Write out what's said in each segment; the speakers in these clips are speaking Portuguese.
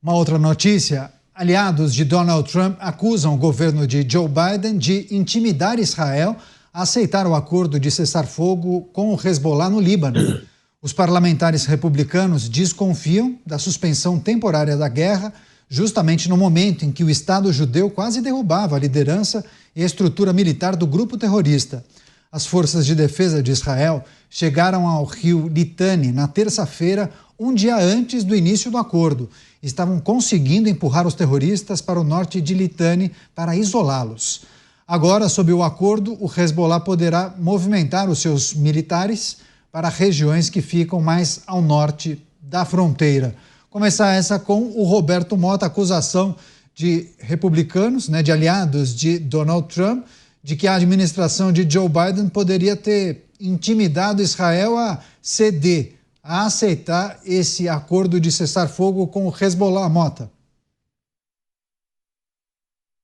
Uma outra notícia: aliados de Donald Trump acusam o governo de Joe Biden de intimidar Israel a aceitar o acordo de cessar-fogo com o Hezbollah no Líbano. Os parlamentares republicanos desconfiam da suspensão temporária da guerra, justamente no momento em que o Estado judeu quase derrubava a liderança e a estrutura militar do grupo terrorista. As forças de defesa de Israel chegaram ao rio Litani na terça-feira, um dia antes do início do acordo. Estavam conseguindo empurrar os terroristas para o norte de Litani para isolá-los. Agora, sob o acordo, o Hezbollah poderá movimentar os seus militares para regiões que ficam mais ao norte da fronteira. Começar essa com o Roberto Mota, acusação de republicanos, de aliados de Donald Trump, de que a administração de Joe Biden poderia ter intimidado Israel a ceder, a aceitar esse acordo de cessar-fogo com o Hezbollah. Mota.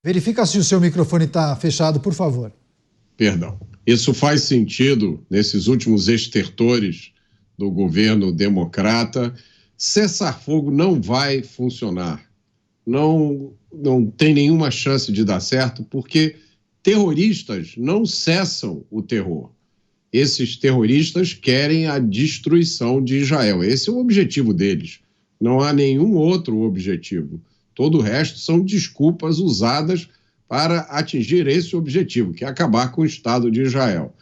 Verifica se o seu microfone está fechado, por favor. Perdão. Isso faz sentido nesses últimos estertores do governo democrata. Cessar-fogo não vai funcionar. Não tem nenhuma chance de dar certo, porque terroristas não cessam o terror. Esses terroristas querem a destruição de Israel. Esse é o objetivo deles. Não há nenhum outro objetivo. Todo o resto são desculpas usadas para atingir esse objetivo, que é acabar com o Estado de Israel.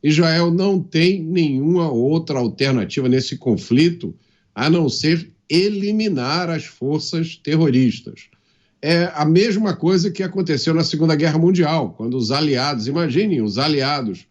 Israel não tem nenhuma outra alternativa nesse conflito a não ser eliminar as forças terroristas. É a mesma coisa que aconteceu na Segunda Guerra Mundial, quando os aliados, imaginem, os aliados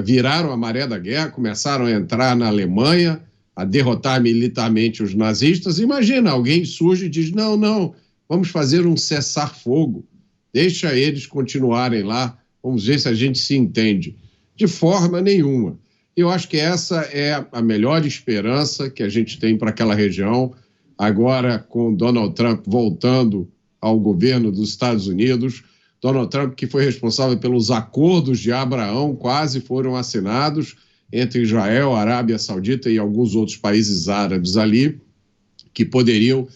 viraram a maré da guerra, começaram a entrar na Alemanha, a derrotar militarmente os nazistas. Imagina, alguém surge e diz, não, vamos fazer um cessar-fogo, deixa eles continuarem lá, vamos ver se a gente se entende. De forma nenhuma. Eu acho que essa é a melhor esperança que a gente tem para aquela região, agora com Donald Trump voltando ao governo dos Estados Unidos. Donald Trump, que foi responsável pelos acordos de Abraão, quase foram assinados entre Israel, Arábia Saudita e alguns outros países árabes ali, que poderiam,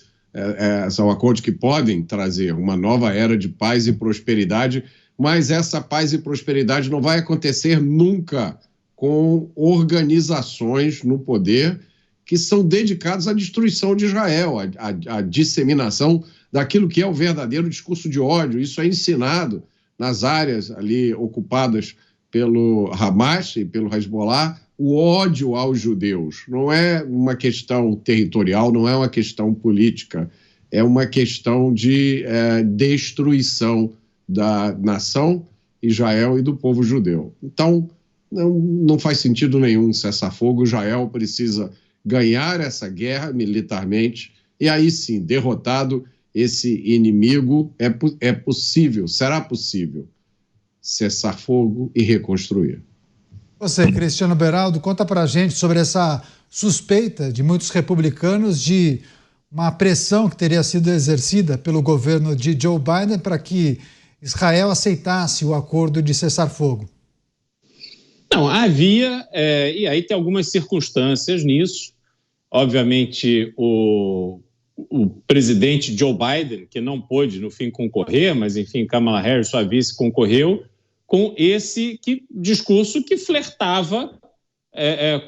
são acordos que podem trazer uma nova era de paz e prosperidade, mas essa paz e prosperidade não vai acontecer nunca com organizações no poder que são dedicadas à destruição de Israel, à disseminação daquilo que é o verdadeiro discurso de ódio. Isso é ensinado nas áreas ali ocupadas pelo Hamas e pelo Hezbollah, o ódio aos judeus. Não é uma questão territorial, não é uma questão política, é uma questão de destruição da nação Israel e do povo judeu. Então, não faz sentido nenhum cessar-fogo. Israel precisa ganhar essa guerra militarmente e aí sim, derrotado esse inimigo, é possível, será possível cessar fogo e reconstruir. Você, Cristiano Beraldo, conta para a gente sobre essa suspeita de muitos republicanos de uma pressão que teria sido exercida pelo governo de Joe Biden para que Israel aceitasse o acordo de cessar-fogo. Não, havia, e aí tem algumas circunstâncias nisso. Obviamente, o presidente Joe Biden, que não pôde, no fim, concorrer, mas, enfim, Kamala Harris, sua vice, concorreu com esse discurso que flertava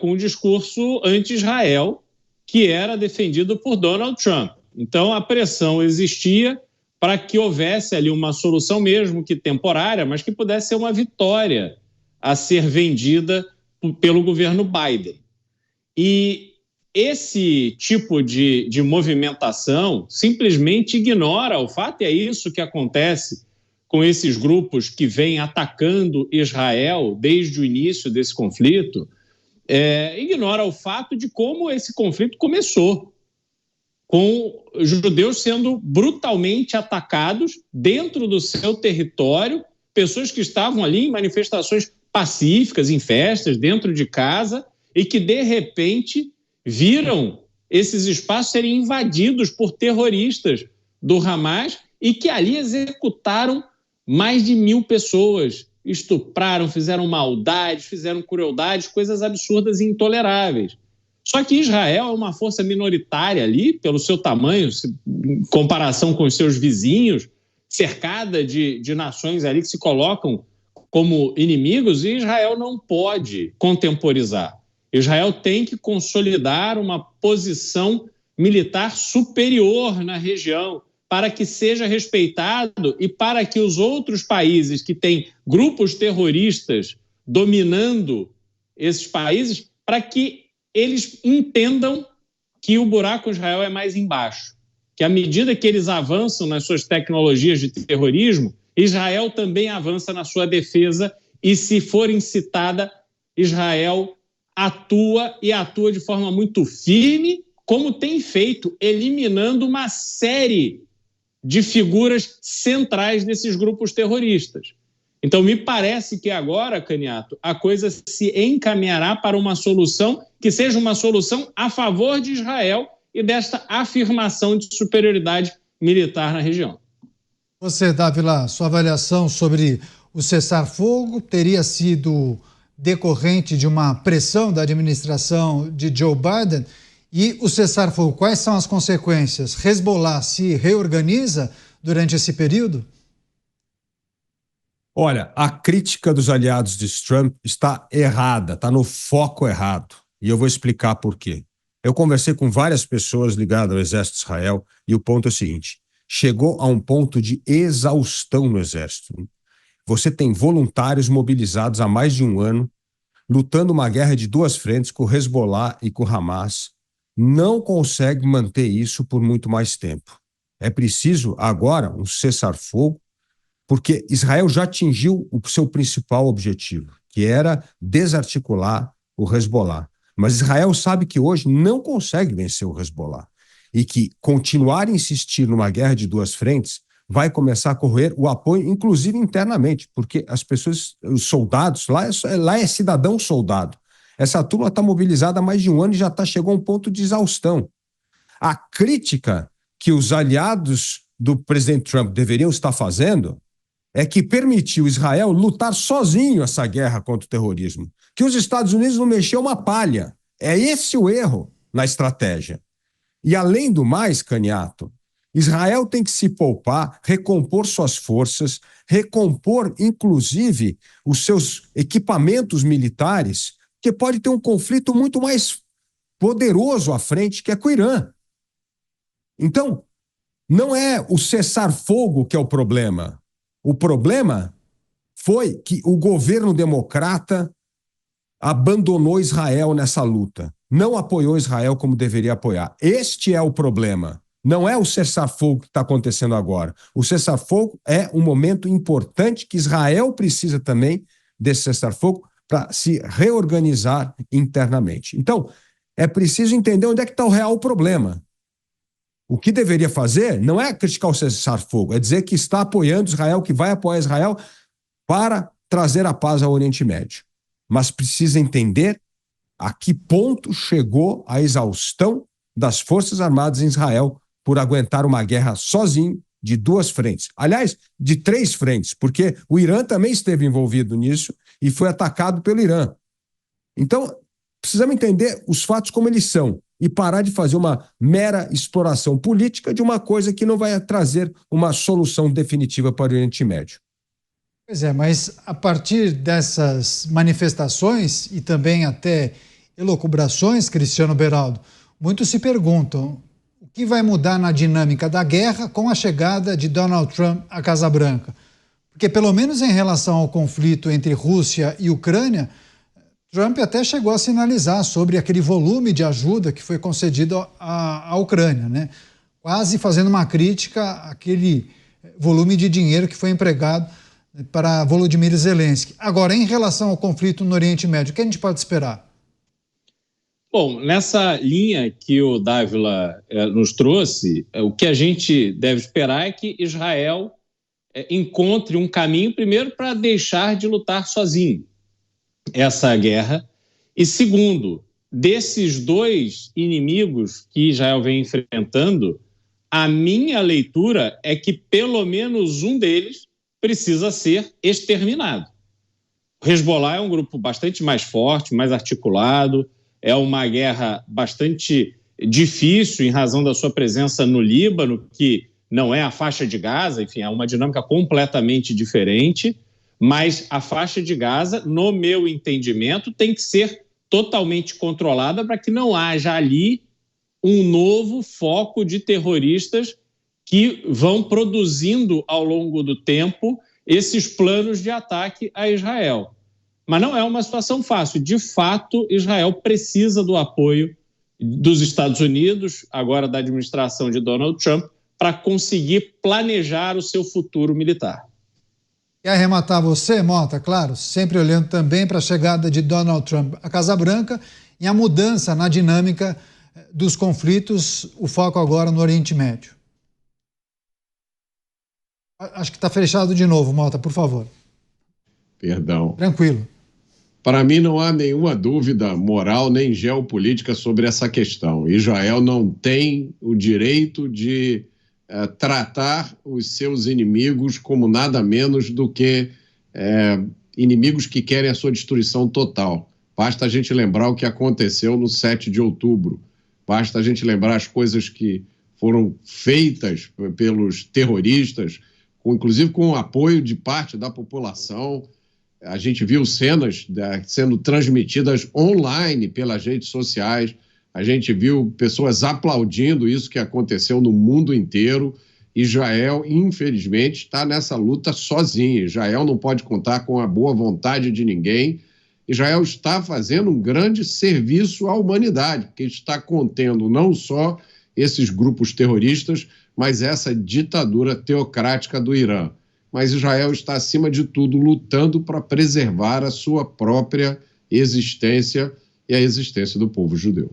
com o discurso anti-Israel, que era defendido por Donald Trump. Então, a pressão existia para que houvesse ali uma solução, mesmo que temporária, mas que pudesse ser uma vitória a ser vendida pelo governo Biden. E esse tipo de movimentação simplesmente ignora o fato, e é isso que acontece com esses grupos que vêm atacando Israel desde o início desse conflito, ignora o fato de como esse conflito começou, com judeus sendo brutalmente atacados dentro do seu território, pessoas que estavam ali em manifestações pacíficas, em festas, dentro de casa, e que, de repente, viram esses espaços serem invadidos por terroristas do Hamas e que ali executaram mais de 1.000 pessoas, estupraram, fizeram maldades, fizeram crueldades, coisas absurdas e intoleráveis. Só que Israel é uma força minoritária ali, pelo seu tamanho, em comparação com os seus vizinhos, cercada de nações ali que se colocam como inimigos, e Israel não pode contemporizar. Israel tem que consolidar uma posição militar superior na região para que seja respeitado e para que os outros países que têm grupos terroristas dominando esses países, para que eles entendam que o buraco Israel é mais embaixo, que à medida que eles avançam nas suas tecnologias de terrorismo, Israel também avança na sua defesa e, se for incitada, Israel atua e atua de forma muito firme, como tem feito, eliminando uma série de figuras centrais desses grupos terroristas. Então, me parece que agora, Caniato, a coisa se encaminhará para uma solução que seja uma solução a favor de Israel e desta afirmação de superioridade militar na região. Você, Dávila, sua avaliação sobre o cessar-fogo teria sido decorrente de uma pressão da administração de Joe Biden? E o cessar-fogo, quais são as consequências? Hezbollah se reorganiza durante esse período? Olha, a crítica dos aliados de Trump está errada, está no foco errado. E eu vou explicar por quê. Eu conversei com várias pessoas ligadas ao exército de Israel e o ponto é o seguinte: chegou a um ponto de exaustão no exército. Você tem voluntários mobilizados há mais de um ano, lutando uma guerra de duas frentes com o Hezbollah e com o Hamas. Não consegue manter isso por muito mais tempo. É preciso agora um cessar-fogo, porque Israel já atingiu o seu principal objetivo, que era desarticular o Hezbollah. Mas Israel sabe que hoje não consegue vencer o Hezbollah e que continuar a insistir numa guerra de duas frentes vai começar a correr o apoio, inclusive internamente, porque as pessoas, os soldados, lá é cidadão-soldado. Essa turma está mobilizada há mais de um ano e já chegou a um ponto de exaustão. A crítica que os aliados do presidente Trump deveriam estar fazendo é que permitiu Israel lutar sozinho essa guerra contra o terrorismo, que os Estados Unidos não mexeu uma palha. É esse o erro na estratégia. E além do mais, Caniato, Israel tem que se poupar, recompor suas forças, recompor, inclusive, os seus equipamentos militares, porque pode ter um conflito muito mais poderoso à frente, que é com o Irã. Então, não é o cessar-fogo que é o problema. O problema foi que o governo democrata abandonou Israel nessa luta. Não apoiou Israel como deveria apoiar. Este é o problema. Não é o cessar-fogo que está acontecendo agora. O cessar-fogo é um momento importante que Israel precisa também desse cessar-fogo para se reorganizar internamente. Então, é preciso entender onde é que está o real problema. O que deveria fazer não é criticar o cessar-fogo, é dizer que está apoiando Israel, que vai apoiar Israel para trazer a paz ao Oriente Médio. Mas precisa entender a que ponto chegou a exaustão das Forças Armadas em Israel por aguentar uma guerra sozinho de duas frentes. Aliás, de três frentes, porque o Irã também esteve envolvido nisso e foi atacado pelo Irã. Então, precisamos entender os fatos como eles são e parar de fazer uma mera exploração política de uma coisa que não vai trazer uma solução definitiva para o Oriente Médio. Pois é, mas a partir dessas manifestações e também até elucubrações, Cristiano Beraldo, muitos se perguntam o que vai mudar na dinâmica da guerra com a chegada de Donald Trump à Casa Branca. Porque, pelo menos em relação ao conflito entre Rússia e Ucrânia, Trump até chegou a sinalizar sobre aquele volume de ajuda que foi concedido à Ucrânia, né? Quase fazendo uma crítica àquele volume de dinheiro que foi empregado para Volodymyr Zelensky. Agora, em relação ao conflito no Oriente Médio, o que a gente pode esperar? Bom, nessa linha que o Dávila nos trouxe, o que a gente deve esperar é que Israel encontre um caminho, primeiro, para deixar de lutar sozinho essa guerra, e segundo, desses dois inimigos que Israel vem enfrentando, a minha leitura é que pelo menos um deles precisa ser exterminado. O Hezbollah é um grupo bastante mais forte, mais articulado, é uma guerra bastante difícil em razão da sua presença no Líbano, que não é a faixa de Gaza, enfim, é uma dinâmica completamente diferente, mas a faixa de Gaza, no meu entendimento, tem que ser totalmente controlada para que não haja ali um novo foco de terroristas que vão produzindo ao longo do tempo esses planos de ataque a Israel. Mas não é uma situação fácil. De fato, Israel precisa do apoio dos Estados Unidos, agora da administração de Donald Trump, para conseguir planejar o seu futuro militar. E arrematar você, Mota, claro, sempre olhando também para a chegada de Donald Trump à Casa Branca e a mudança na dinâmica dos conflitos, o foco agora no Oriente Médio. Acho que está fechado de novo, Mota, por favor. Perdão. Tranquilo. Para mim não há nenhuma dúvida moral nem geopolítica sobre essa questão. Israel não tem o direito de tratar os seus inimigos como nada menos do que inimigos que querem a sua destruição total. Basta a gente lembrar o que aconteceu no 7 de outubro. Basta a gente lembrar as coisas que foram feitas pelos terroristas, inclusive com o apoio de parte da população. A gente viu cenas sendo transmitidas online pelas redes sociais. A gente viu pessoas aplaudindo isso que aconteceu no mundo inteiro. Israel, infelizmente, está nessa luta sozinho. Israel não pode contar com a boa vontade de ninguém. Israel está fazendo um grande serviço à humanidade, porque está contendo não só esses grupos terroristas, mas essa ditadura teocrática do Irã. Mas Israel está, acima de tudo, lutando para preservar a sua própria existência e a existência do povo judeu.